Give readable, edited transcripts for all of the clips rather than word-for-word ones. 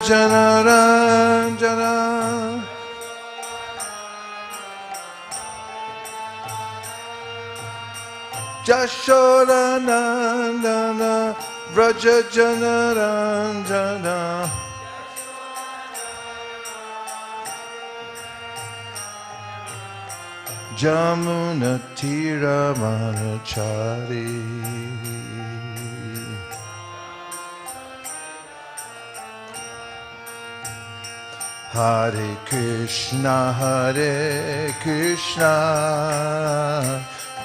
Janaranjana Jashodanandana Vraja Janaranjana Jamuna Tira Manachari Hare Krishna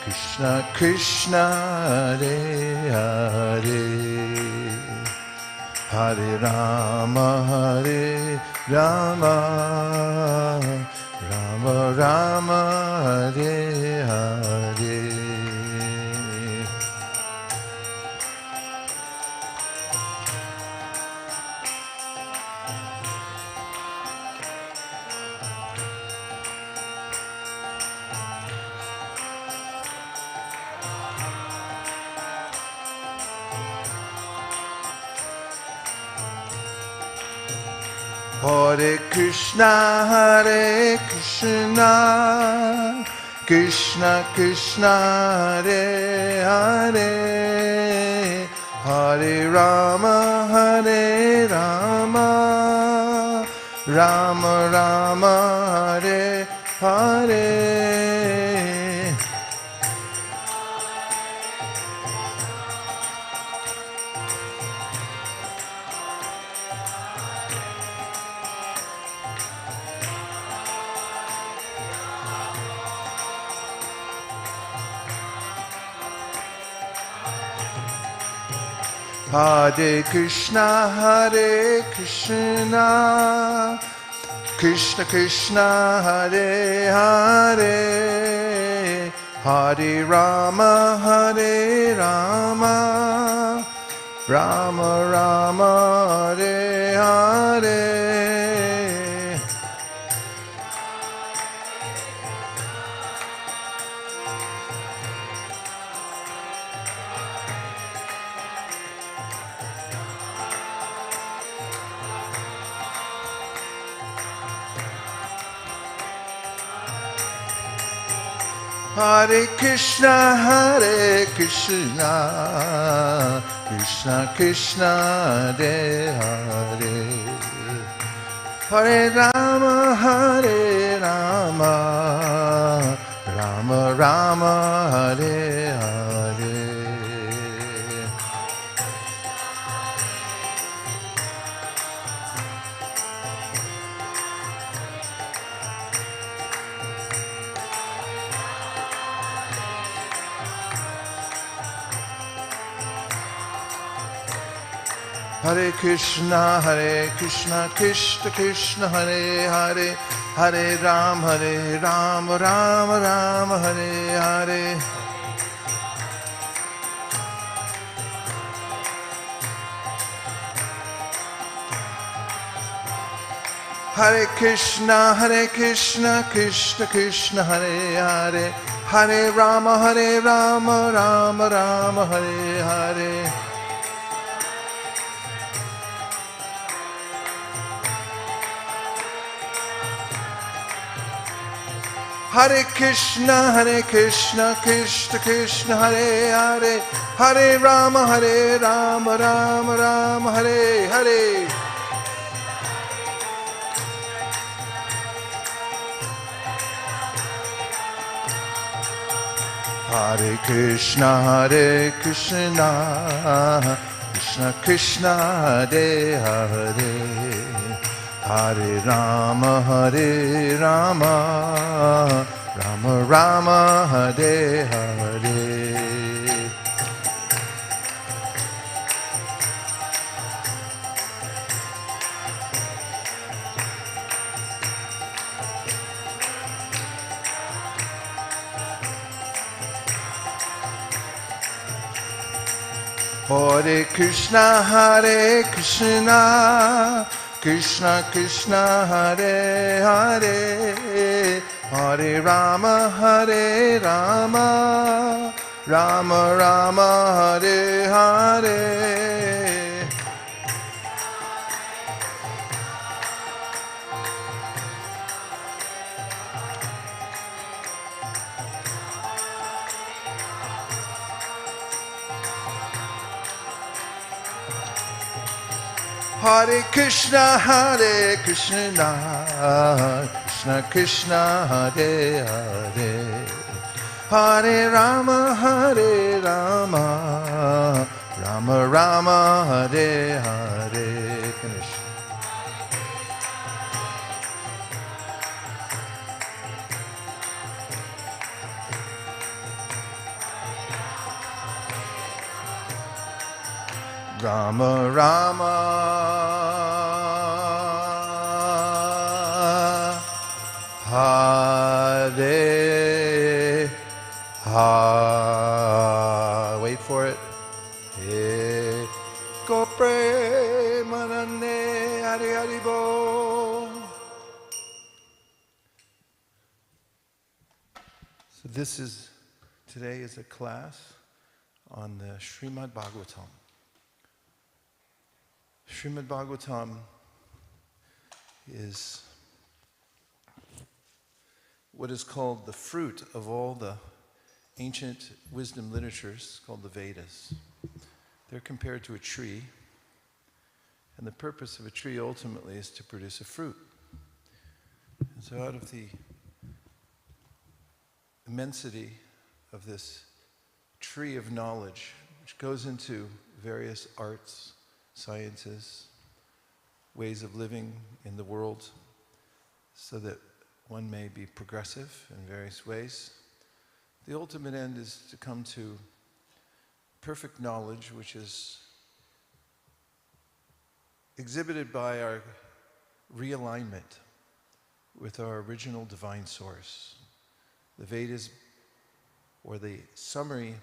Krishna Krishna Hare Hare Hare Rama Rama Rama Hare Hare Hare Krishna Krishna Krishna Hare Hare Hare Rama Rama Rama Hare Hare Hare Krishna Krishna Krishna Hare Hare Hare Rama Rama Rama Hare Hare Hare Krishna Krishna Krishna Hare Hare Hare Rama Rama Rama Hare Hare Hare Krishna Krishna Krishna Hare Hare Hare Rama Rama Rama Hare Hare Hare Krishna Krishna Krishna Hare Hare Hare Rama Rama Rama Hare Hare Hare Krishna Krishna Krishna Hare Hare Hare Rama Rama Rama Hare Hare Hare Krishna Krishna Krishna Hare Hare Hare Rama Rama Rama Hare Hare Hare Krishna Krishna Krishna Hare Hare Hare Rama Rama Rama Hare Hare Hare Krishna, Krishna Krishna, Hare Hare, Hare Rama, Rama Rama, Hare Hare. Finish. Rama Rama, Hare Hare. Wait for it. He Kopre Manane Hari Haribo. So today is a class on the Srimad Bhagavatam. Srimad Bhagavatam is what is called the fruit of all the ancient wisdom literatures called the Vedas. They're compared to a tree, and the purpose of a tree ultimately is to produce a fruit. And so out of the immensity of this tree of knowledge, which goes into various arts, sciences, ways of living in the world, so that one may be progressive in various ways. The ultimate end is to come to perfect knowledge, which is exhibited by our realignment with our original divine source. The Vedas, or the summary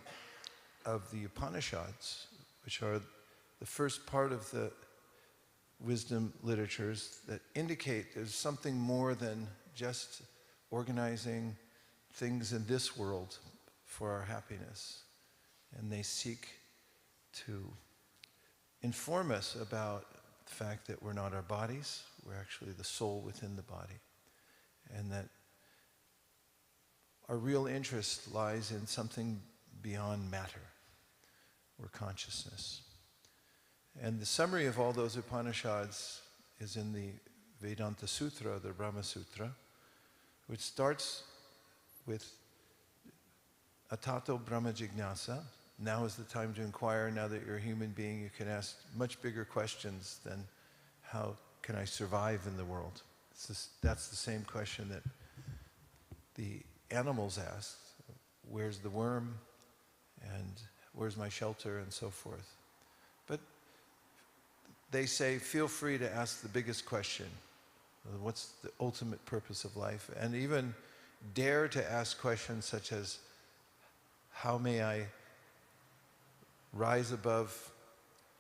of the Upanishads, which are the first part of the wisdom literatures that indicate there's something more than just organizing things in this world for our happiness. And they seek to inform us about the fact that we're not our bodies, we're actually the soul within the body. And that our real interest lies in something beyond matter, or consciousness. And the summary of all those Upanishads is in the Vedanta Sutra, the Brahma Sutra, which starts with Atato Brahma Jignasa. Now is the time to inquire. Now that you're a human being, you can ask much bigger questions than how can I survive in the world? That's the same question that the animals ask. Where's the worm? And where's my shelter? And so forth. But they say, feel free to ask the biggest question. What's the ultimate purpose of life? And even dare to ask questions such as, how may I rise above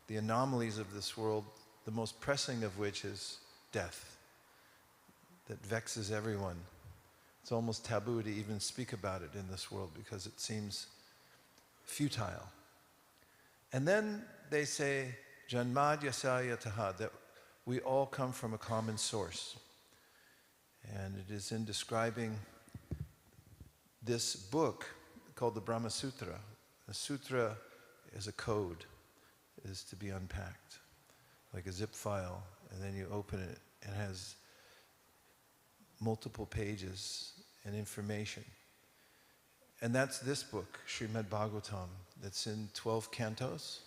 the anomalies of this world, the most pressing of which is death, that vexes everyone. It's almost taboo to even speak about it in this world because it seems futile. And then they say, Janmad Yasaya Taha, that we all come from a common source. And it is in describing this book called the Brahma Sutra. A sutra is a code, is to be unpacked, like a zip file, and then you open it, and it has multiple pages and information. And that's this book, Srimad Bhagavatam, that's in 12 cantos,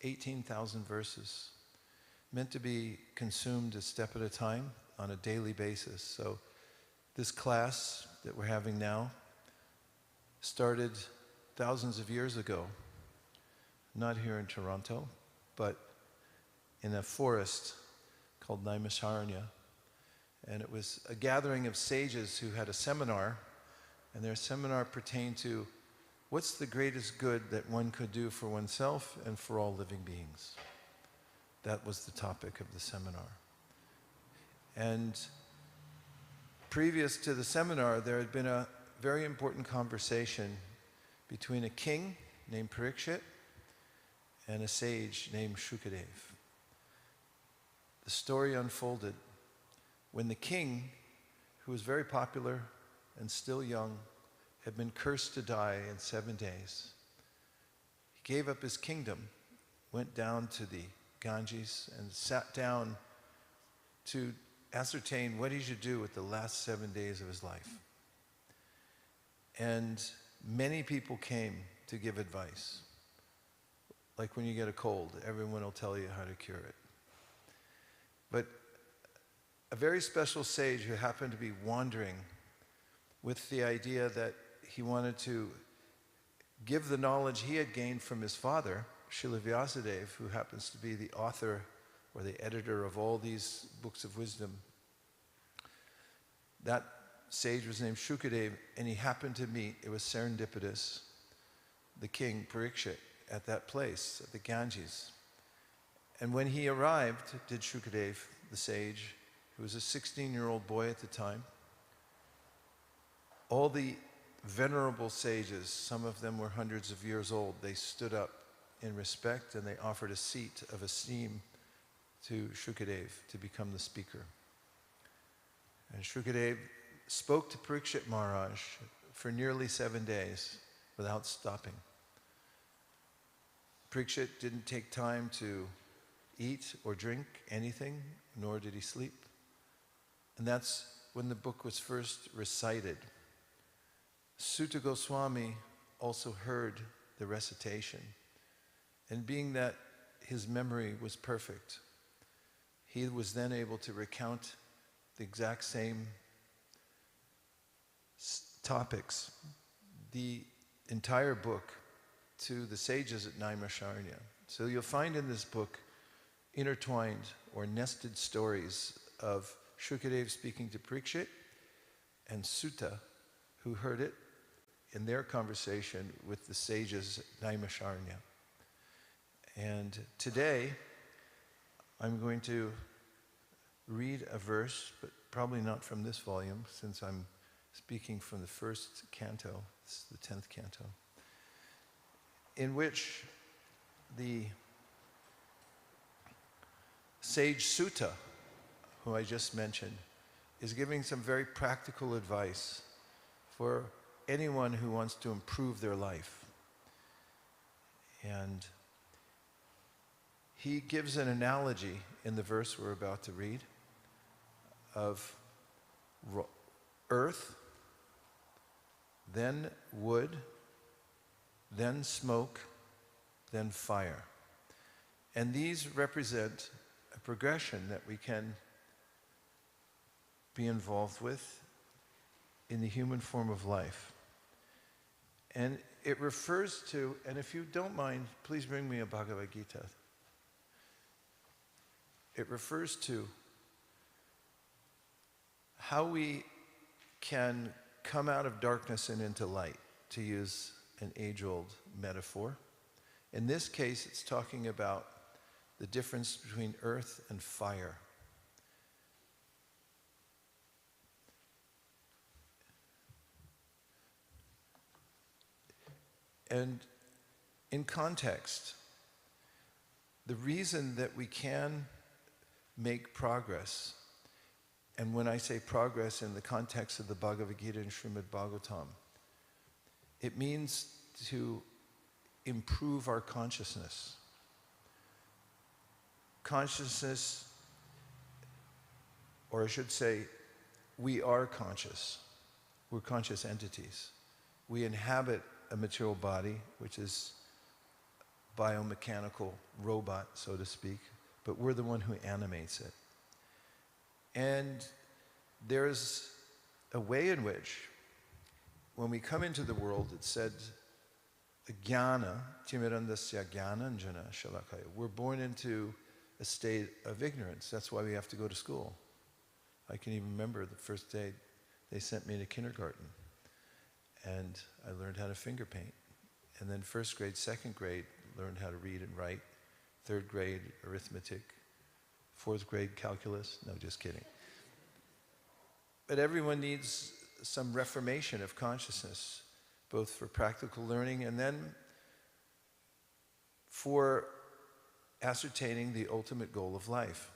18,000 verses, meant to be consumed a step at a time on a daily basis. So this class that we're having now started thousands of years ago, not here in Toronto, but in a forest called Naimisharanya. And it was a gathering of sages who had a seminar, and their seminar pertained to what's the greatest good that one could do for oneself and for all living beings. That was the topic of the seminar. And previous to the seminar, there had been a very important conversation between a king named Parikshit and a sage named Shukadev. The story unfolded when the king, who was very popular and still young, had been cursed to die in 7 days. He gave up his kingdom, went down to the Ganges and sat down to ascertain what he should do with the last 7 days of his life. And many people came to give advice. Like when you get a cold, everyone will tell you how to cure it. But a very special sage who happened to be wandering with the idea that he wanted to give the knowledge he had gained from his father, Srila Vyasadeva, who happens to be the author or the editor of all these books of wisdom. That sage was named Shukadeva, and he happened to meet, it was serendipitous, the king Parikshit at that place, at the Ganges. And when he arrived, did Shukadeva, the sage, who was a 16-year-old boy at the time, all the venerable sages, some of them were hundreds of years old, they stood up in respect and they offered a seat of esteem to Shukadeva to become the speaker. And Shukadeva spoke to Parikshit Maharaj for nearly 7 days without stopping. Parikshit didn't take time to eat or drink anything, nor did he sleep. And that's when the book was first recited. Sutta Goswami also heard the recitation. And being that his memory was perfect, he was then able to recount the exact same topics, the entire book, to the sages at Naimisharanya. So you'll find in this book intertwined or nested stories of Shukadeva speaking to Parikshit and Sutta, who heard it in their conversation with the sages at Naimisharanya. And today, I'm going to read a verse, but probably not from this volume, since I'm speaking from the first canto, this is the 10th canto, in which the sage Sutta, who I just mentioned, is giving some very practical advice for anyone who wants to improve their life. And he gives an analogy in the verse we're about to read of earth, then wood, then smoke, then fire. And these represent a progression that we can be involved with in the human form of life. And it refers to, and if you don't mind, please bring me a Bhagavad Gita. It refers to how we can come out of darkness and into light, to use an age-old metaphor. In this case, it's talking about the difference between earth and fire. And in context, the reason that we can make progress, and when I say progress in the context of the Bhagavad Gita and Srimad Bhagavatam, it means to improve our consciousness. Consciousness, or I should say, we are conscious. We're conscious entities. We inhabit a material body, which is biomechanical robot, so to speak, but we're the one who animates it. And there's a way in which, when we come into the world, it said, jnana, timirandasya jnananjana shalakaya. We're born into a state of ignorance. That's why we have to go to school. I can even remember the first day they sent me to kindergarten. And I learned how to finger paint. And then first grade, second grade, learned how to read and write. Third grade, arithmetic. Fourth grade, calculus. No, just kidding. But everyone needs some reformation of consciousness, both for practical learning and then for ascertaining the ultimate goal of life.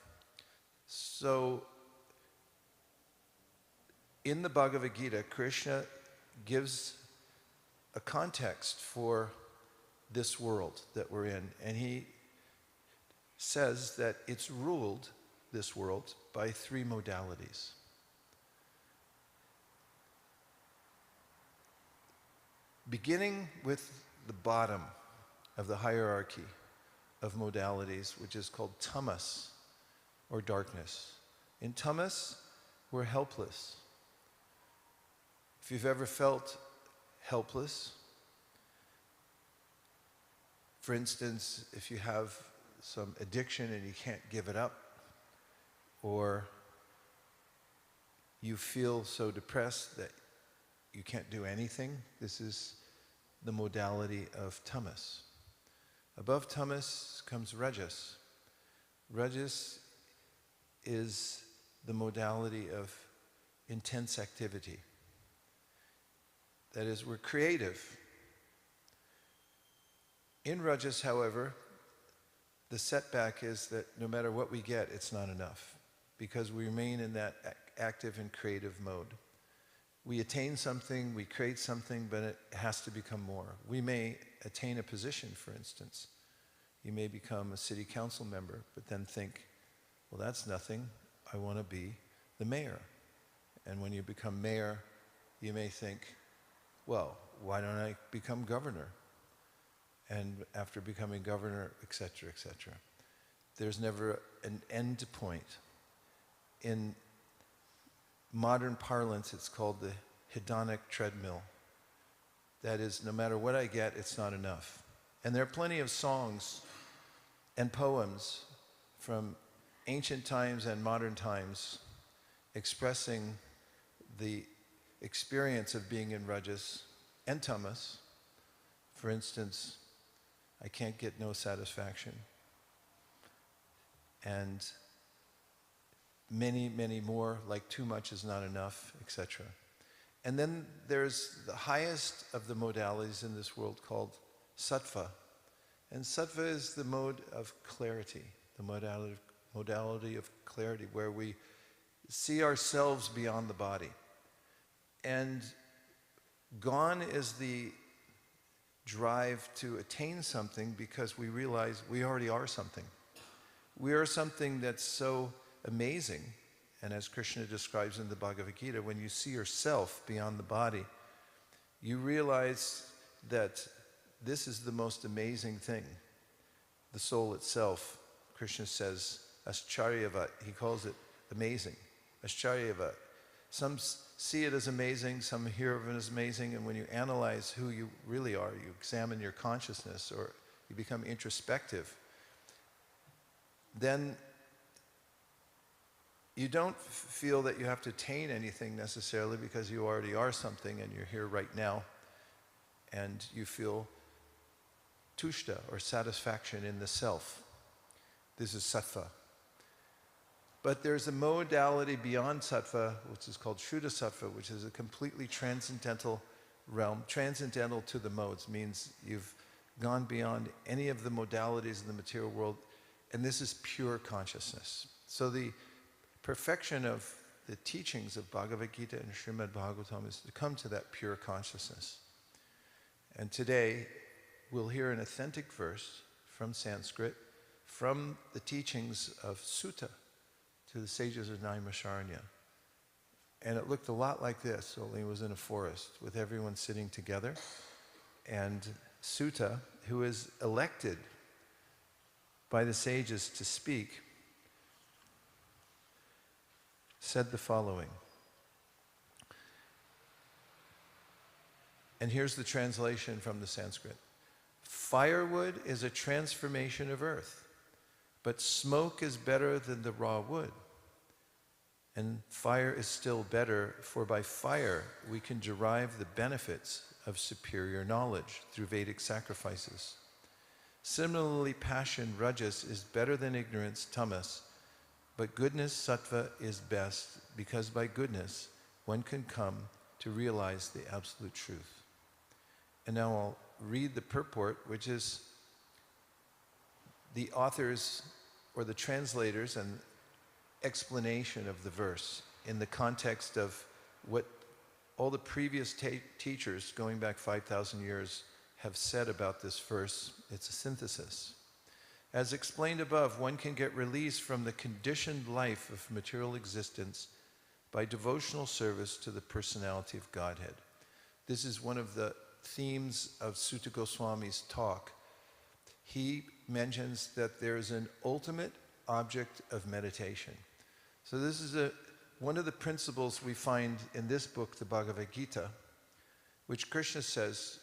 So, in the Bhagavad Gita, Krishna gives a context for this world that we're in, and he says that it's ruled, this world, by three modalities. Beginning with the bottom of the hierarchy of modalities, which is called tamas, or darkness. In tamas, we're helpless. If you've ever felt helpless, for instance, if you have some addiction and you can't give it up, or you feel so depressed that you can't do anything, this is the modality of tamas. Above tamas comes rajas. Rajas is the modality of intense activity. That is, we're creative. In rajas, however, the setback is that no matter what we get, it's not enough, because we remain in that active and creative mode. We attain something, we create something, but it has to become more. We may attain a position, for instance. You may become a city council member, but then think, well, that's nothing. I want to be the mayor. And when you become mayor, you may think, well, why don't I become governor? And after becoming governor, etc., etc. There's never an end point. In modern parlance, it's called the hedonic treadmill. That is, no matter what I get, it's not enough. And there are plenty of songs and poems from ancient times and modern times expressing the experience of being in rajas and tamas. For instance, I can't get no satisfaction. And many, many more, like too much is not enough, etc. And then there's the highest of the modalities in this world called sattva. And sattva is the mode of clarity, the modality of clarity, where we see ourselves beyond the body. And gone is the drive to attain something, because we realize we already are something. We are something that's so amazing. And as Krishna describes in the Bhagavad Gita, when you see yourself beyond the body, you realize that this is the most amazing thing. The soul itself, Krishna says, Ascharyavat, he calls it amazing. Ascharyavat. Some see it as amazing, some hear of it as amazing, and when you analyze who you really are, you examine your consciousness, or you become introspective, then you don't feel that you have to attain anything necessarily, because you already are something and you're here right now, and you feel tushta, or satisfaction in the self. This is sattva. But there's a modality beyond sattva, which is called Shuddha sattva, which is a completely transcendental realm. Transcendental to the modes means you've gone beyond any of the modalities in the material world, and this is pure consciousness. So the perfection of the teachings of Bhagavad Gita and Srimad Bhagavatam is to come to that pure consciousness. And today, we'll hear an authentic verse from Sanskrit, from the teachings of Sutta to the sages of Naimisharanya. And it looked a lot like this, only it was in a forest with everyone sitting together. And Sutta, who is elected by the sages to speak, said the following. And here's the translation from the Sanskrit. Firewood is a transformation of earth, but smoke is better than the raw wood. And fire is still better, for by fire we can derive the benefits of superior knowledge through Vedic sacrifices. Similarly, passion, rajas, is better than ignorance, tamas, but goodness, sattva, is best, because by goodness one can come to realize the absolute truth. And now I'll read the purport, which is the authors or the translators and explanation of the verse in the context of what all the previous teachers going back 5,000 years have said about this verse. It's a synthesis. As explained above, one can get release from the conditioned life of material existence by devotional service to the personality of Godhead. This is one of the themes of Sutta Goswami's talk. He mentions that there's an ultimate object of meditation. So this is one of the principles we find in this book, the Bhagavad Gita, in which Krishna says,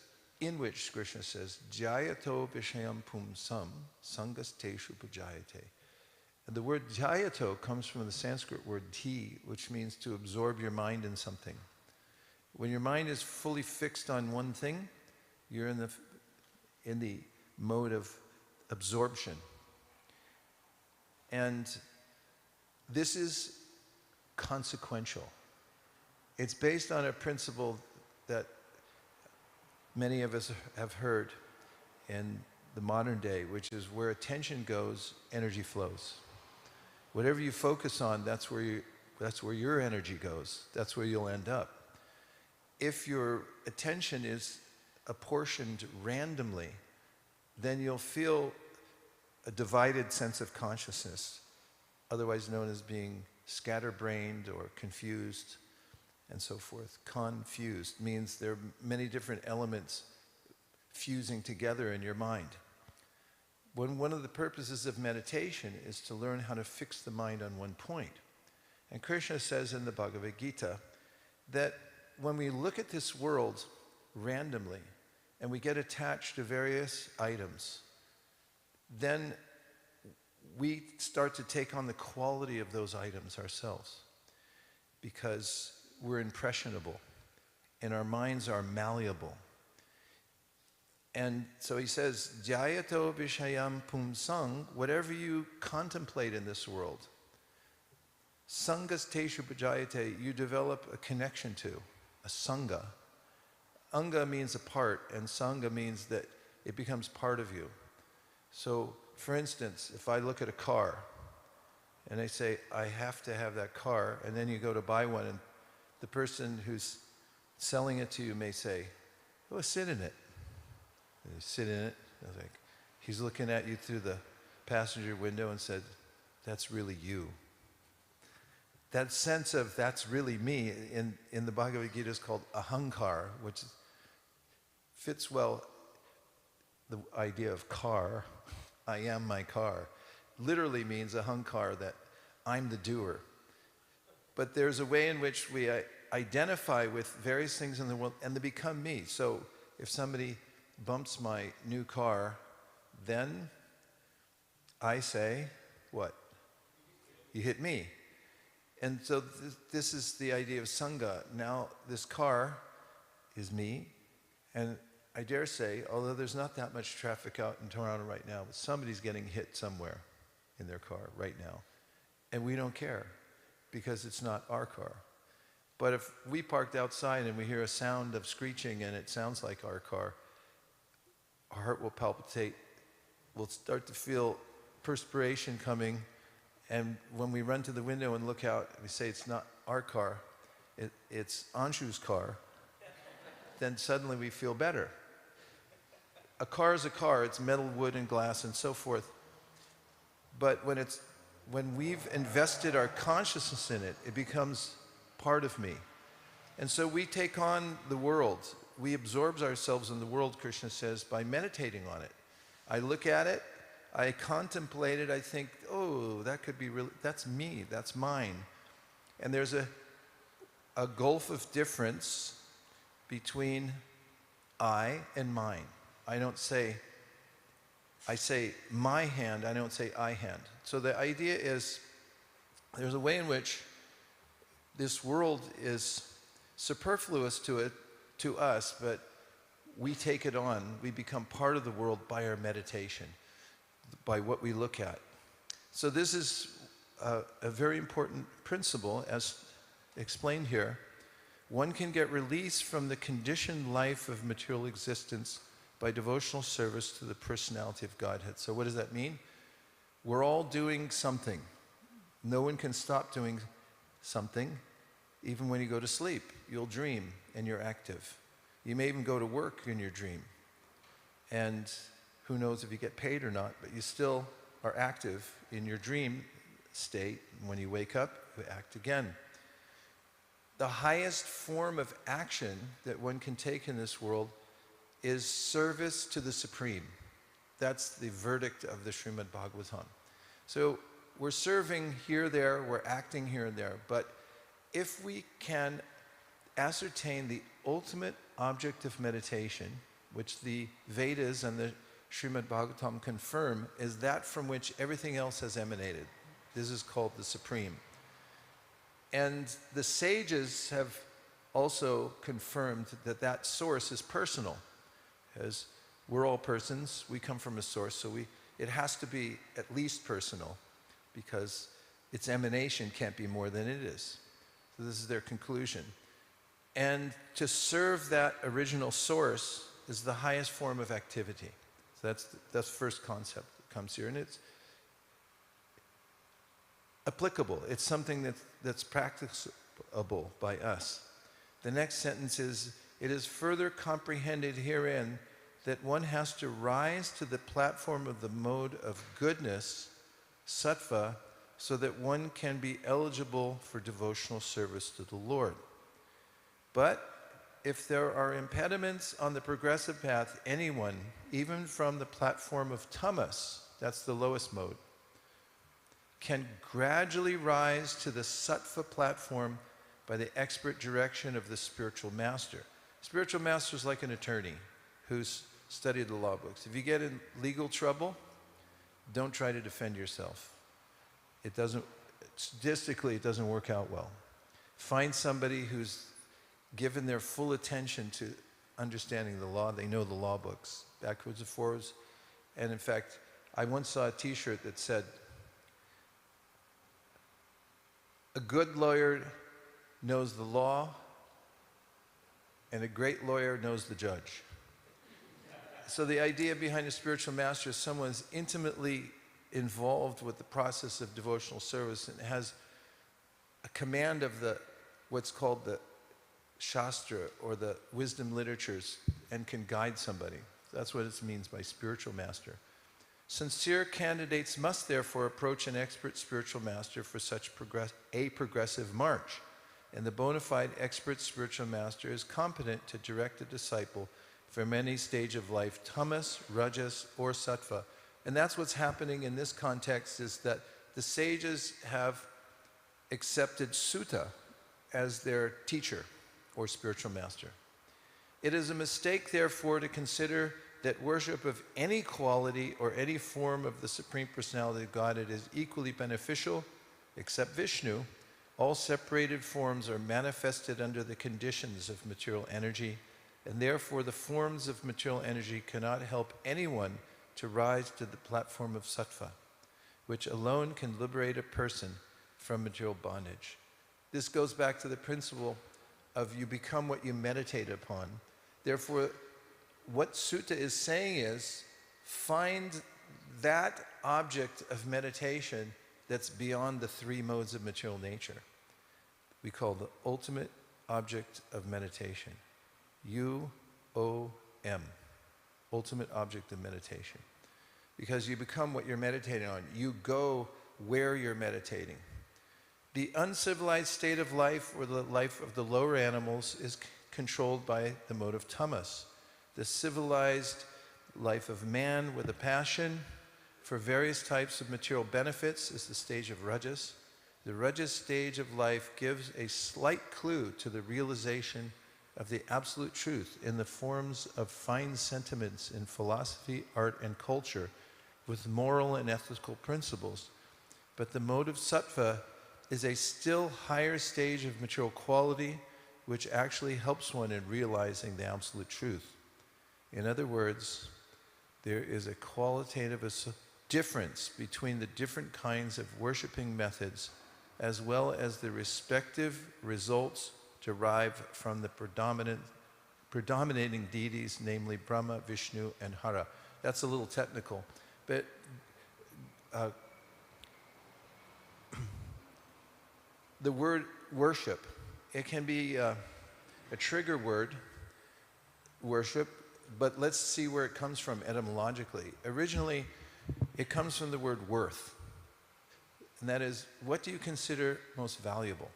Jayato Vishayam Pumsam Sangasteshu Pujayate. And the word Jayato comes from the Sanskrit word ti, which means to absorb your mind in something. When your mind is fully fixed on one thing, you're in the mode of absorption. And this is consequential. It's based on a principle that many of us have heard in the modern day, which is where attention goes, energy flows. Whatever you focus on, that's where your energy goes. That's where you'll end up. If your attention is apportioned randomly, then you'll feel a divided sense of consciousness, otherwise known as being scatterbrained or confused, and so forth. Confused means there are many different elements fusing together in your mind. One of the purposes of meditation is to learn how to fix the mind on one point. And Krishna says in the Bhagavad Gita that when we look at this world randomly and we get attached to various items, then we start to take on the quality of those items ourselves, because we're impressionable and our minds are malleable. And so he says, Jayato Vishayam Pumsang, whatever you contemplate in this world, Sangasteshu Pujayate, you develop a connection to, a sangha. Anga means a part, and sangha means that it becomes part of you. So, for instance, if I look at a car, and I say, I have to have that car, and then you go to buy one, and the person who's selling it to you may say, oh, sit in it. And you sit in it, and like, he's looking at you through the passenger window and said, that's really you. That sense of that's really me in the Bhagavad Gita is called ahankar, which fits well the idea of car. I am my car. Literally means ahankar, that I'm the doer. But there's a way in which we identify with various things in the world and they become me. So if somebody bumps my new car, then I say, what? You hit me. And so this is the idea of sangha. Now this car is me, and I dare say, although there's not that much traffic out in Toronto right now, but somebody's getting hit somewhere in their car right now. And we don't care, because it's not our car. But if we parked outside and we hear a sound of screeching and it sounds like our car, our heart will palpitate, we'll start to feel perspiration coming, and when we run to the window and look out, we say it's not our car, it's Anshu's car, then suddenly we feel better. A car is a car, it's metal, wood, and glass, and so forth. But when we've invested our consciousness in it, it becomes part of me. And so we take on the world. We absorb ourselves in the world, Krishna says, by meditating on it. I look at it, I contemplate it, I think, oh, that could be really, that's me, that's mine. And there's a gulf of difference between I and mine. I say my hand, I don't say I hand. So the idea is there's a way in which this world is superfluous to us, but we take it on. We become part of the world by our meditation, by what we look at. So this is a very important principle, as explained here. One can get release from the conditioned life of material existence by devotional service to the personality of Godhead. So what does that mean? We're all doing something. No one can stop doing something. Even when you go to sleep, you'll dream and you're active. You may even go to work in your dream. And who knows if you get paid or not, but you still are active in your dream state. When you wake up, you act again. The highest form of action that one can take in this world is service to the Supreme. That's the verdict of the Srimad Bhagavatam. So we're serving here, there, we're acting here and there, but if we can ascertain the ultimate object of meditation, which the Vedas and the Srimad Bhagavatam confirm, is that from which everything else has emanated. This is called the Supreme. And the sages have also confirmed that that source is personal. As we're all persons, we come from a source, so it has to be at least personal, because its emanation can't be more than it is. So this is their conclusion. And to serve that original source is the highest form of activity. So that's the first concept that comes here. And it's applicable. It's something that's practicable by us. The next sentence is, it is further comprehended herein that one has to rise to the platform of the mode of goodness, sattva, so that one can be eligible for devotional service to the Lord. But if there are impediments on the progressive path, anyone, even from the platform of tamas, that's the lowest mode, can gradually rise to the sattva platform by the expert direction of the spiritual master. Spiritual master is like an attorney who's studied the law books. If you get in legal trouble, don't try to defend yourself. Statistically, it doesn't work out well. Find somebody who's given their full attention to understanding the law. They know the law books, backwards and forwards. And in fact, I once saw a t-shirt that said, a good lawyer knows the law, and a great lawyer knows the judge. So the idea behind a spiritual master is someone's intimately involved with the process of devotional service and has a command of what's called the Shastra, or the wisdom literatures, and can guide somebody. That's what it means by spiritual master. Sincere candidates must therefore approach an expert spiritual master for such a progressive march. And the bona fide expert spiritual master is competent to direct a disciple from any stage of life, tamas, rajas, or sattva. And that's what's happening in this context, is that the sages have accepted Sutta as their teacher or spiritual master. It is a mistake, therefore, to consider that worship of any quality or any form of the Supreme Personality of Godhead is equally beneficial, except Vishnu. All separated forms are manifested under the conditions of material energy, and therefore the forms of material energy cannot help anyone to rise to the platform of sattva, which alone can liberate a person from material bondage. This goes back to the principle of you become what you meditate upon. Therefore, what Sutta is saying is, find that object of meditation that's beyond the three modes of material nature. We call the ultimate object of meditation. U-O-M, ultimate object of meditation. Because you become what you're meditating on. You go where you're meditating. The uncivilized state of life, or the life of the lower animals, is controlled by the mode of tamas. The civilized life of man with a passion for various types of material benefits is the stage of rajas. The rajas stage of life gives a slight clue to the realization of the absolute truth in the forms of fine sentiments in philosophy, art, and culture with moral and ethical principles. But the mode of sattva is a still higher stage of material quality, which actually helps one in realizing the absolute truth. In other words, there is a qualitative difference between the different kinds of worshiping methods, as well as the respective results derived from the predominating deities, namely Brahma, Vishnu, and Hara. That's a little technical, but the word worship, it can be a trigger word, worship, but let's see where it comes from etymologically. Originally, It comes from the word worth. And that is, what do you consider most valuable?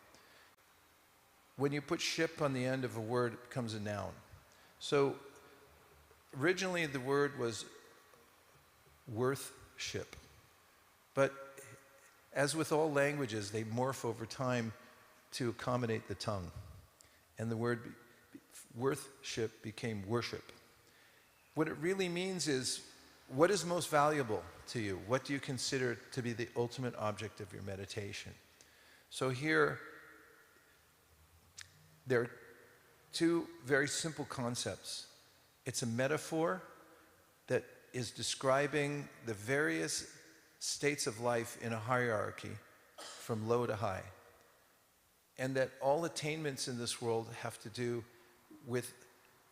When you put ship on the end of a word, it becomes a noun. So originally the word was worth-ship. But as with all languages, they morph over time to accommodate the tongue. And the word worth-ship became worship. What it really means is, what is most valuable to you? What do you consider to be the ultimate object of your meditation? So here, there are two very simple concepts. It's a metaphor that is describing the various states of life in a hierarchy from low to high. And that all attainments in this world have to do with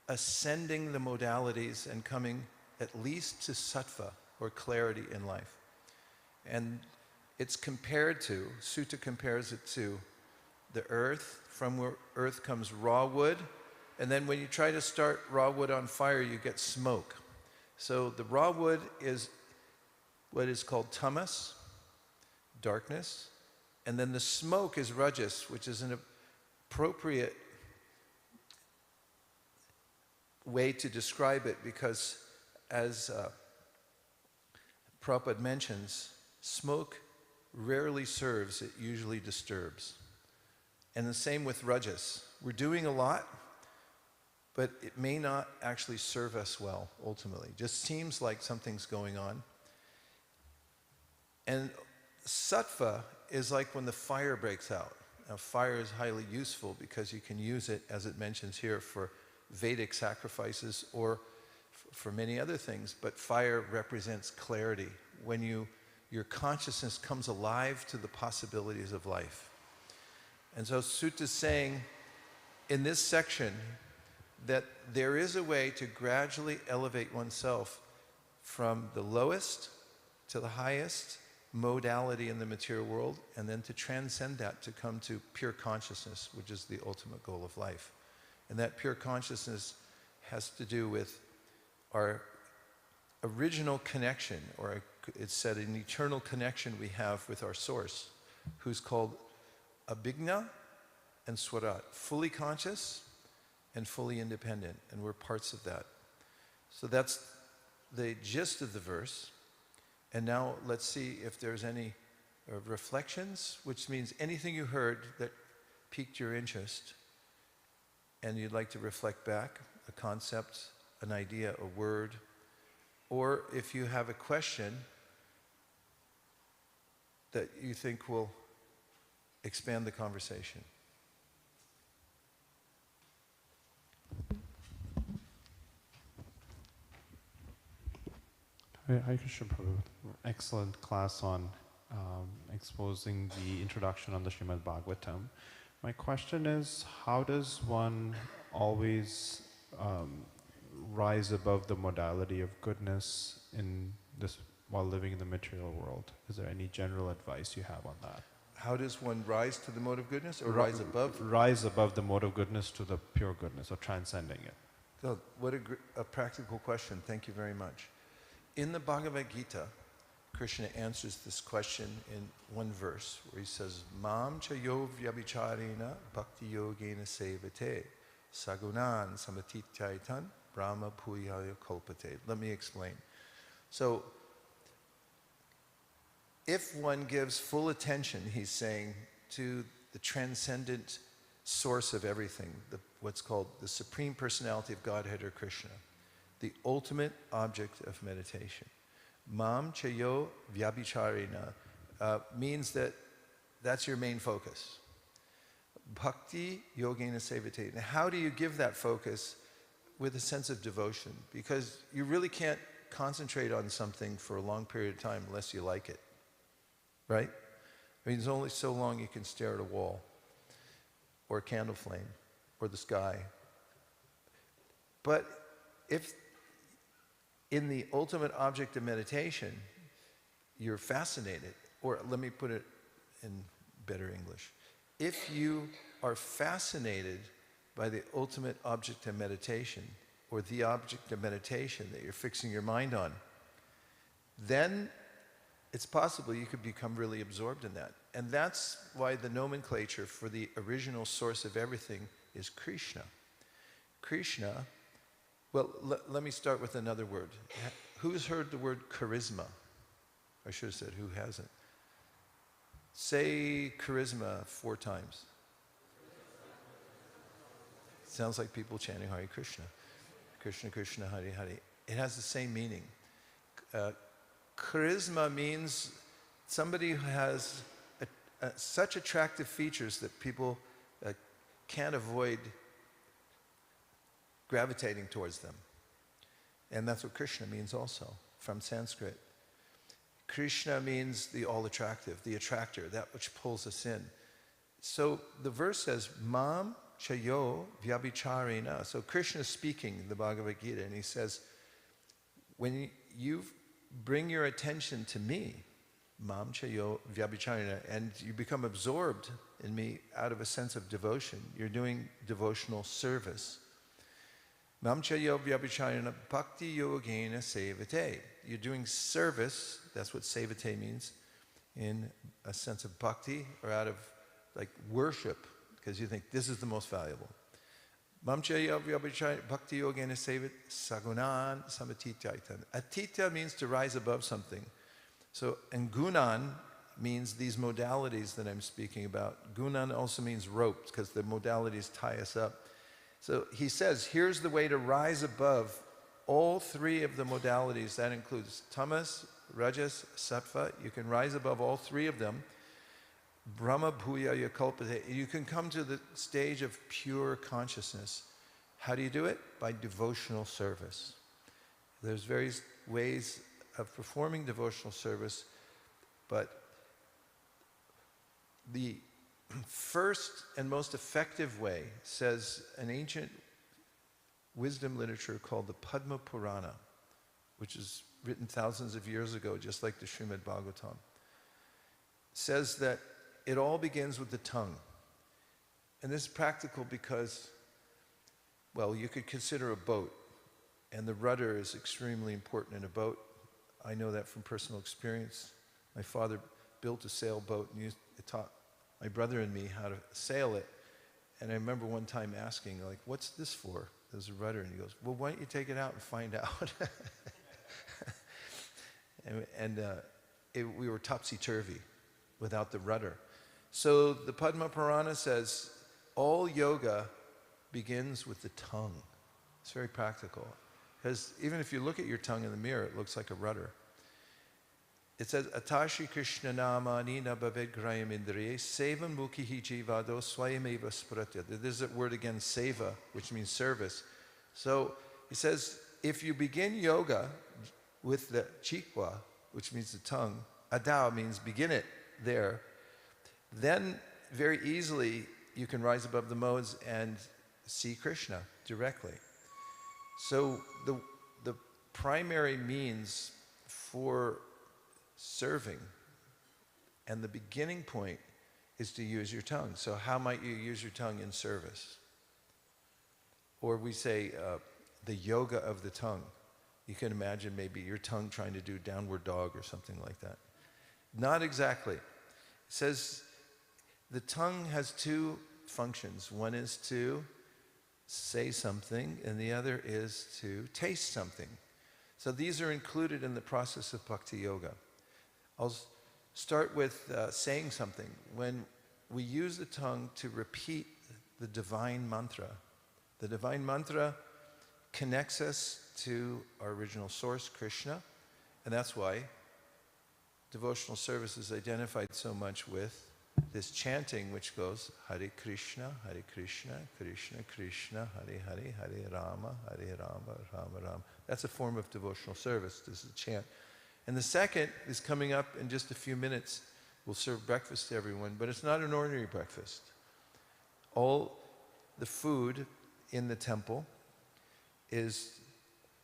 ascending the modalities and coming at least to sattva, or clarity in life. And it's compared to, Sutta compares it to the earth. From where earth comes raw wood, and then when you try to start raw wood on fire, you get smoke. So the raw wood is what is called tamas, darkness, and then the smoke is rajas, which is an appropriate way to describe it, because as Prabhupada mentions, smoke rarely serves, it usually disturbs. And the same with rajas. We're doing a lot, but it may not actually serve us well, ultimately. Just seems like something's going on. And sattva is like when the fire breaks out. Now, fire is highly useful because you can use it, as it mentions here, for Vedic sacrifices or for many other things. But fire represents clarity, when your consciousness comes alive to the possibilities of life. And so Sutta is saying in this section that there is a way to gradually elevate oneself from the lowest to the highest modality in the material world, and then to transcend that to come to pure consciousness, which is the ultimate goal of life. And that pure consciousness has to do with our original connection, or it's said an eternal connection we have with our source, who's called Abhigna and Swarat, fully conscious and fully independent, and we're parts of that. So that's the gist of the verse. And now let's see if there's any reflections, which means anything you heard that piqued your interest and you'd like to reflect back, a concept, an idea, a word, or if you have a question that you think will expand the conversation. Hi, Krishna Prabhu. Excellent class on exposing the introduction on the Srimad Bhagavatam. My question is, how does one always rise above the modality of goodness in this while living in the material world? Is there any general advice you have on that? How does one rise to the mode of goodness, or rise above? Rise above the mode of goodness to the pure goodness, or transcending it. So what a practical question. Thank you very much. In the Bhagavad Gita, Krishna answers this question in one verse, where he says, Mam cha yo vyabhicharena bhakti yogena sevate sagunan samatityaitan brahma bhuyaya kalpate. Let me explain. So, if one gives full attention, he's saying, to the transcendent source of everything, what's called the Supreme Personality of Godhead, or Krishna, the ultimate object of meditation. Mam chayo vyabhicharena means that that's your main focus. Bhakti yogena sevate. Now, how do you give that focus? With a sense of devotion, because you really can't concentrate on something for a long period of time unless you like it. Right? I mean, there's only so long you can stare at a wall, or a candle flame, or the sky. But if in the ultimate object of meditation, you're fascinated, or let me put it in better English. If you are fascinated by the ultimate object of meditation, or the object of meditation that you're fixing your mind on, then it's possible you could become really absorbed in that. And that's why the nomenclature for the original source of everything is Krishna. Krishna, well, let me start with another word. Who's heard the word charisma? I should have said, who hasn't? Say charisma 4 times. Sounds like people chanting Hare Krishna. Krishna, Krishna, Hare Hare. It has the same meaning. Charisma means somebody who has such attractive features that people can't avoid gravitating towards them. And that's what Krishna means also, from Sanskrit. Krishna means the all-attractive, the attractor, that which pulls us in. So the verse says, Mam chayo vyabhicharena. So Krishna is speaking in the Bhagavad Gita, and he says, when you bring your attention to me, Mam chayo vyabhicharena, and you become absorbed in me out of a sense of devotion, you're doing devotional service. Mam chayo vyabhicharena bhakti yogena sevate. You're doing service, that's what sevate means, in a sense of bhakti, or out of like worship, because you think this is the most valuable. Mam chayo vyabhicharena bhakti yogena sevate sagunan samatitaitan. Atitya means to rise above something. So, and gunan means these modalities that I'm speaking about. Gunan also means ropes, because the modalities tie us up. So he says, here's the way to rise above all 3 of the modalities. That includes tamas, rajas, sattva. You can rise above all 3 of them. Brahma bhuya yakalpate. You can come to the stage of pure consciousness. How do you do it? By devotional service. There's various ways of performing devotional service, but the first and most effective way, says an ancient wisdom literature called the Padma Purana, which is written thousands of years ago, just like the Srimad Bhagavatam, says that it all begins with the tongue. And this is practical because, well, you could consider a boat, and the rudder is extremely important in a boat. I know that from personal experience. My father built a sailboat and taught my brother and me how to sail it. And I remember one time asking, like, what's this for? There's a rudder. And he goes, well, why don't you take it out and find out? We were topsy-turvy without the rudder. So the Padma Purana says, all yoga begins with the tongue. It's very practical. Because even if you look at your tongue in the mirror, it looks like a rudder. It says, Atashi Krishna namani nabhaved grayam indriye sevam mukhihi jivado swayameva spratya. There's that word again, seva, which means service. So he says, if you begin yoga with the chikwa, which means the tongue, adao means begin it there, then very easily you can rise above the modes and see Krishna directly. So the primary means for serving and the beginning point is to use your tongue. So how might you use your tongue in service? Or we say the yoga of the tongue. You can imagine maybe your tongue trying to do downward dog or something like that. Not exactly. It says the tongue has 2 functions. One is to say something, and the other is to taste something. So these are included in the process of bhakti yoga. I'll start with saying something. When we use the tongue to repeat the divine mantra, the divine mantra connects us to our original source, Krishna, and that's why devotional service is identified so much with this chanting which goes Hare Krishna, Krishna Krishna, Hare Hare, Hare Rama, Rama Rama. That's a form of devotional service. This is a chant. And the second is coming up in just a few minutes. We'll serve breakfast to everyone, but it's not an ordinary breakfast. All the food in the temple is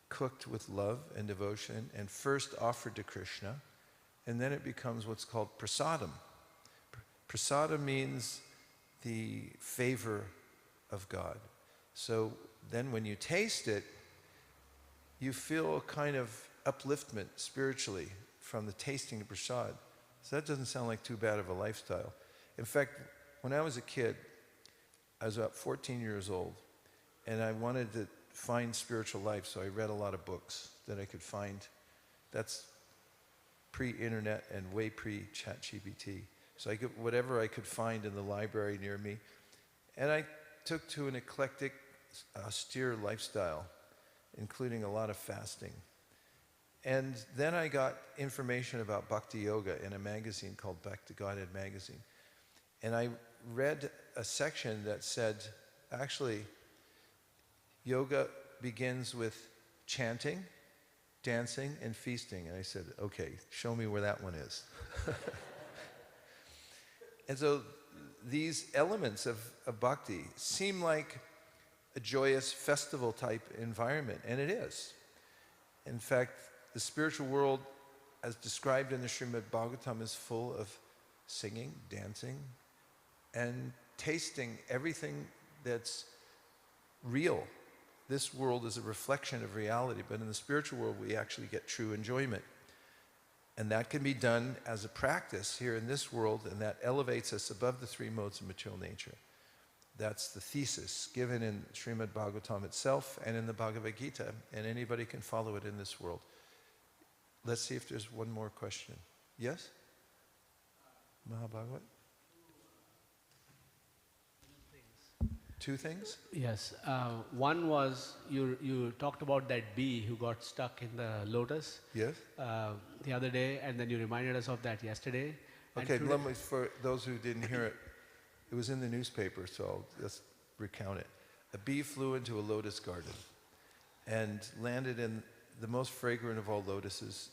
cooked with love and devotion and first offered to Krishna, and then it becomes what's called prasadam. Prasadam means the favor of God. So then when you taste it, you feel a kind of upliftment spiritually from the tasting of prasad. So that doesn't sound like too bad of a lifestyle. In fact, when I was a kid, I was about 14 years old, and I wanted to find spiritual life, so I read a lot of books that I could find. That's pre-internet and way pre-ChatGPT. So I could, whatever I could find in the library near me. And I took to an eclectic, austere lifestyle, including a lot of fasting. And then I got information about Bhakti Yoga in a magazine called Back to Godhead magazine. And I read a section that said, actually, yoga begins with chanting, dancing, and feasting. And I said, okay, show me where that one is. And so these elements of bhakti seem like a joyous festival type environment, and it is. In fact, the spiritual world, as described in the Srimad Bhagavatam, is full of singing, dancing, and tasting everything that's real. This world is a reflection of reality, but in the spiritual world we actually get true enjoyment. And that can be done as a practice here in this world, and that elevates us above the three modes of material nature. That's the thesis given in Srimad Bhagavatam itself and in the Bhagavad Gita, and anybody can follow it in this world. Let's see if there's one more question. Yes? Mahabhagavat? Two things? Yes. One was you talked about that bee who got stuck in the lotus Yes? the other day, and then you reminded us of that yesterday. And Okay, today- let me, for those who didn't hear it, it was in the newspaper, so I'll just recount it. A bee flew into a lotus garden and landed in the most fragrant of all lotuses.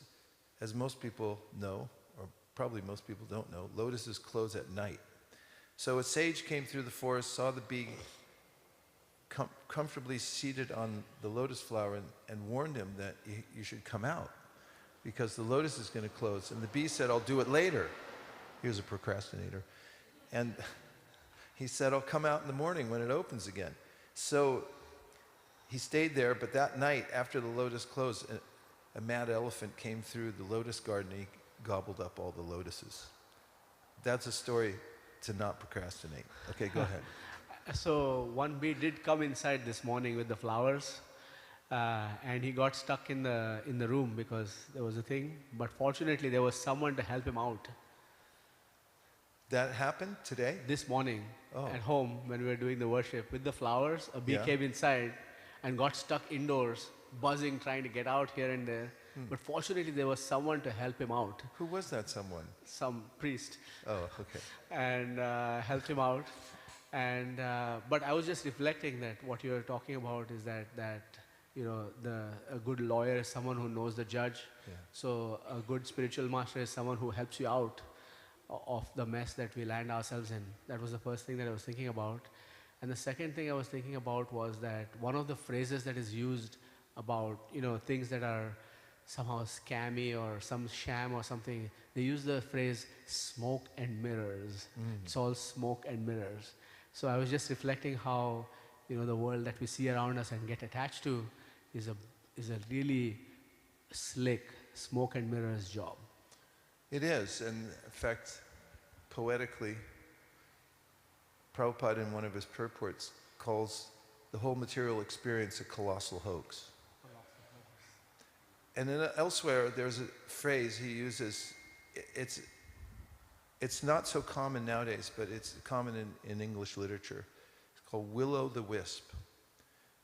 As most people know, or probably most people don't know, lotuses close at night. So a sage came through the forest, saw the bee comfortably seated on the lotus flower, and warned him that you should come out because the lotus is going to close. And the bee said, I'll do it later. He was a procrastinator. And he said, I'll come out in the morning when it opens again. So he stayed there, but that night, after the lotus closed, a mad elephant came through the lotus garden and he gobbled up all the lotuses. That's a story to not procrastinate. Okay, go ahead. So one bee did come inside this morning with the flowers, and he got stuck in the room because there was a thing. But fortunately, there was someone to help him out. That happened today? This morning Oh. at home when we were doing the worship with the flowers, a bee Yeah. came inside and got stuck indoors, buzzing, trying to get out here and there. But fortunately, there was someone to help him out, Who was that someone? some priest, Oh, okay. and helped him out. And but I was just reflecting that what you're talking about is that you know a good lawyer is someone who knows the judge. Yeah. So a good spiritual master is someone who helps you out of the mess that we land ourselves in. That was the first thing that I was thinking about. And the second thing I was thinking about was that one of the phrases that is used about, you know, things that are somehow scammy or some sham or something, they use the phrase smoke and mirrors. It's all smoke and mirrors. So I was just reflecting how, you know, the world that we see around us and get attached to is a really slick smoke and mirrors job. It is, and in fact, poetically, Prabhupada in one of his purports calls the whole material experience a colossal hoax. And then elsewhere, there's a phrase he uses, it's not so common nowadays, but it's common in English literature. It's called will-o'-the-wisp.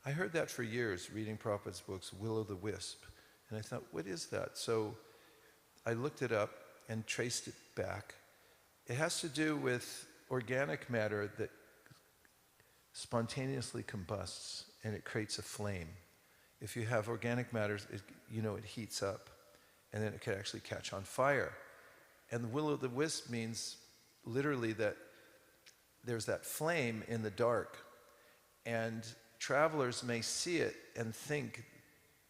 I heard that for years, reading Prabhupada's books, will-o'-the-wisp. And I thought, what is that? So I looked it up and traced it back. It has to do with organic matter that spontaneously combusts and it creates a flame. If you have organic matter, it heats up and then it can actually catch on fire. And the will-o'-the-wisp means literally that there's that flame in the dark, and travelers may see it and think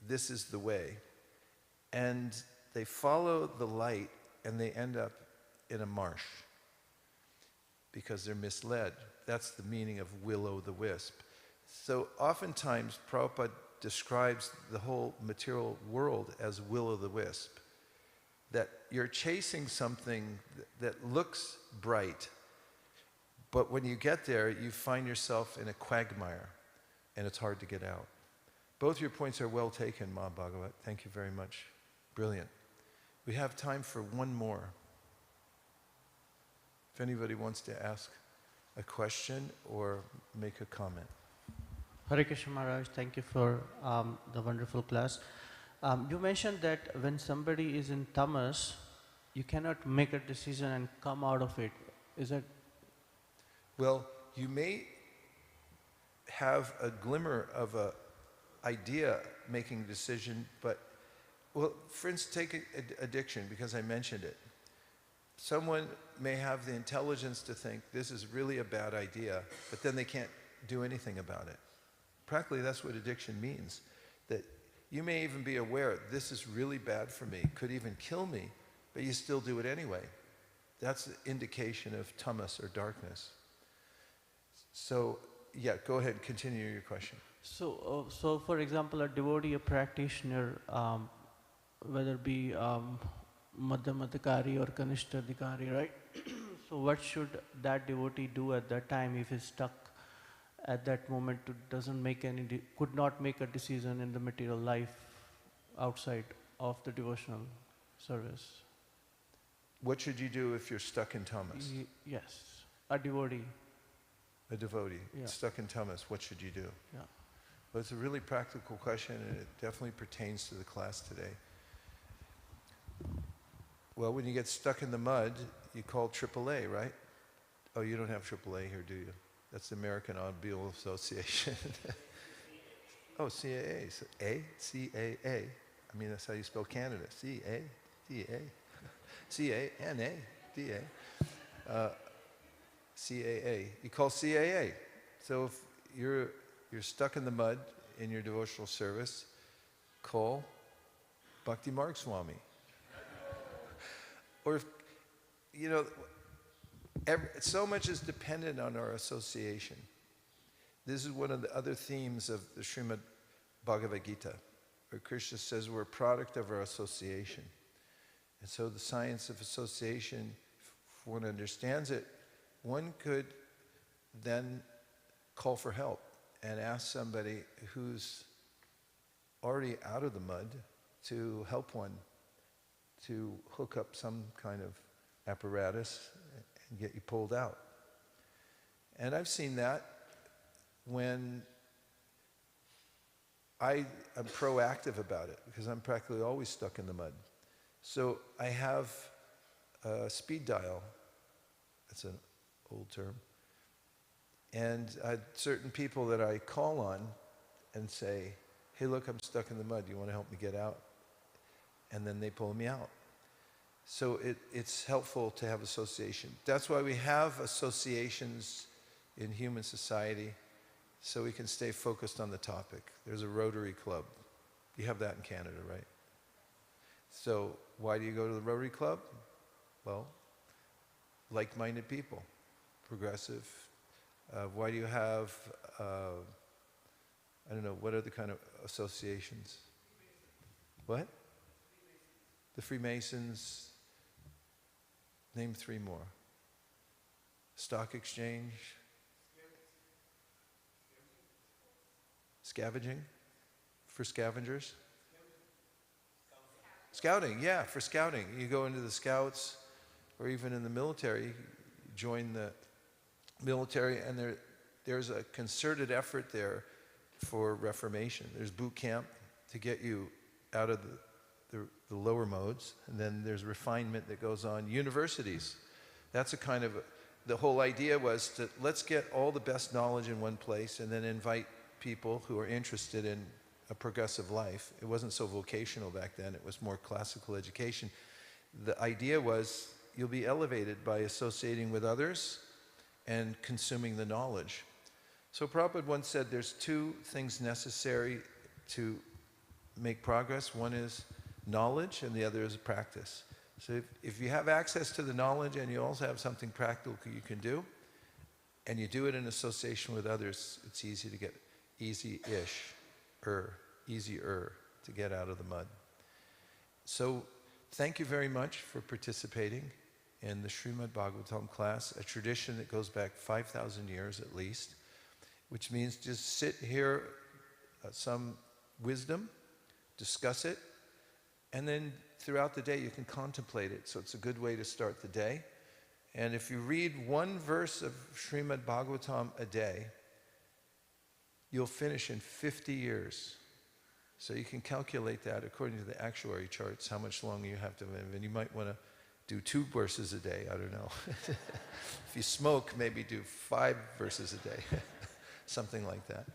this is the way. And they follow the light and they end up in a marsh because they're misled. That's the meaning of will-o'-the-wisp. So oftentimes Prabhupada describes the whole material world as will-o'-the-wisp. that you're chasing something that looks bright, but when you get there, you find yourself in a quagmire, and it's hard to get out. Both your points are well taken, Ma Bhagavat. Thank you very much. Brilliant. We have time for one more. If anybody wants to ask a question or make a comment. Hare Krishna Maharaj, thank you for the wonderful class. You mentioned that when somebody is in tamas, you cannot make a decision and come out of it. Is that? Well, you may have a glimmer of a idea making a decision, but, well, for instance, take addiction, because I mentioned it. Someone may have the intelligence to think this is really a bad idea, but then they can't do anything about it. Practically, that's what addiction means. That you may even be aware, this is really bad for me, could even kill me, but you still do it anyway. That's the indication of tamas, or darkness. So, yeah, go ahead, continue your question. So for example, a devotee, a practitioner, whether it be Madhyamadhikari or Kanishtadhikari, right? So what should that devotee do at that time if he's stuck at that moment, could not make a decision in the material life outside of the devotional service? What should you do if you're stuck in tamas? Yes, a devotee. A devotee, Yeah. stuck in tamas, what should you do? Yeah. Well, it's a really practical question, and it definitely pertains to the class today. Well, when you get stuck in the mud, you call AAA, right? Oh, you don't have AAA here, do you? That's the American Automobile Association. Oh, CAA. So CAA. I mean, that's how you spell Canada. C-A-D-A. C-A-N-A-D-A. CAA. You call CAA. So if you're stuck in the mud in your devotional service, call Bhakti Marg Swami. Or if, so much is dependent on our association. This is one of the other themes of the Srimad Bhagavad Gita, where Krishna says we're a product of our association. And so the science of association, if one understands it, one could then call for help and ask somebody who's already out of the mud to help one to hook up some kind of apparatus and get you pulled out. And I've seen that when I am proactive about it, because I'm practically always stuck in the mud. So I have a speed dial. That's an old term. And I had certain people that I call on and say, hey, look, I'm stuck in the mud. You want to help me get out? And then they pull me out. So it's helpful to have association. That's why we have associations in human society, so we can stay focused on the topic. There's a Rotary Club. You have that in Canada, right? So why do you go to the Rotary Club? Well, like-minded people, progressive. Why do you have, I don't know, what other kind of associations? What? The Freemasons. Name three more. Stock exchange. Scavenging? For scavengers? Scouting, yeah, for scouting. You go into the scouts, or even in the military, you join the military, and there's a concerted effort there for reformation. There's boot camp to get you out of the lower modes, and then there's refinement that goes on. Universities, that's a kind of, the whole idea was to let's get all the best knowledge in one place and then invite people who are interested in a progressive life. It wasn't so vocational back then, it was more classical education. The idea was you'll be elevated by associating with others and consuming the knowledge. So Prabhupada once said there's two things necessary to make progress. One is knowledge and the other is practice. So if you have access to the knowledge and you also have something practical you can do, and you do it in association with others, it's easy to get, easier to get out of the mud. So thank you very much for participating in the Srimad Bhagavatam class, a tradition that goes back 5,000 years at least, which means just sit here, some wisdom, discuss it, and then throughout the day you can contemplate it. So it's a good way to start the day. And if you read one verse of Srimad Bhagavatam a day, you'll finish in 50 years. So you can calculate that according to the actuary charts, how much longer you have to live. And you might want to do 2 verses a day, I don't know. If you smoke, maybe do 5 verses a day, something like that.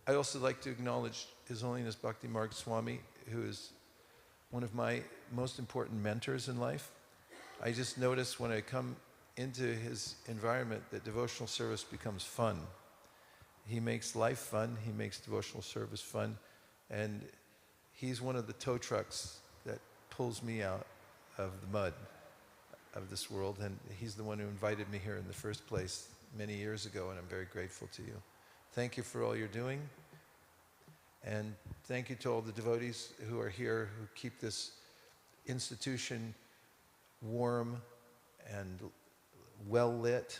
I also like to acknowledge His Holiness Bhakti Marg Swami, who is one of my most important mentors in life. I just notice when I come into his environment that devotional service becomes fun. He makes life fun, he makes devotional service fun, and he's one of the tow trucks that pulls me out of the mud of this world, and he's the one who invited me here in the first place many years ago, and I'm very grateful to you. Thank you for all you're doing, and thank you to all the devotees who are here, who keep this institution warm and well lit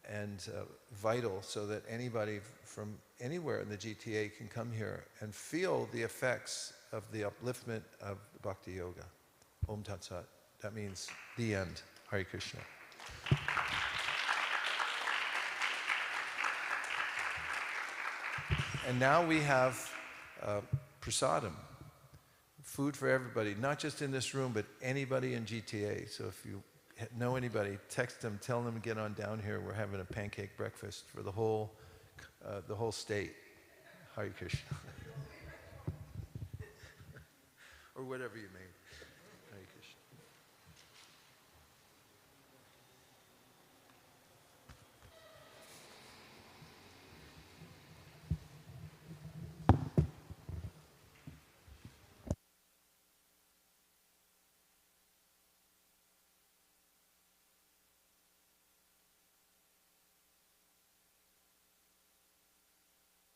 and vital, so that anybody from anywhere in the GTA can come here and feel the effects of the upliftment of Bhakti Yoga. Om Tat Sat. That means the end. Hare Krishna. And now we have prasadam, food for everybody, not just in this room, but anybody in GTA. So if you know anybody, text them, tell them to get on down here. We're having a pancake breakfast for the whole state. Hare Krishna. Or whatever you may.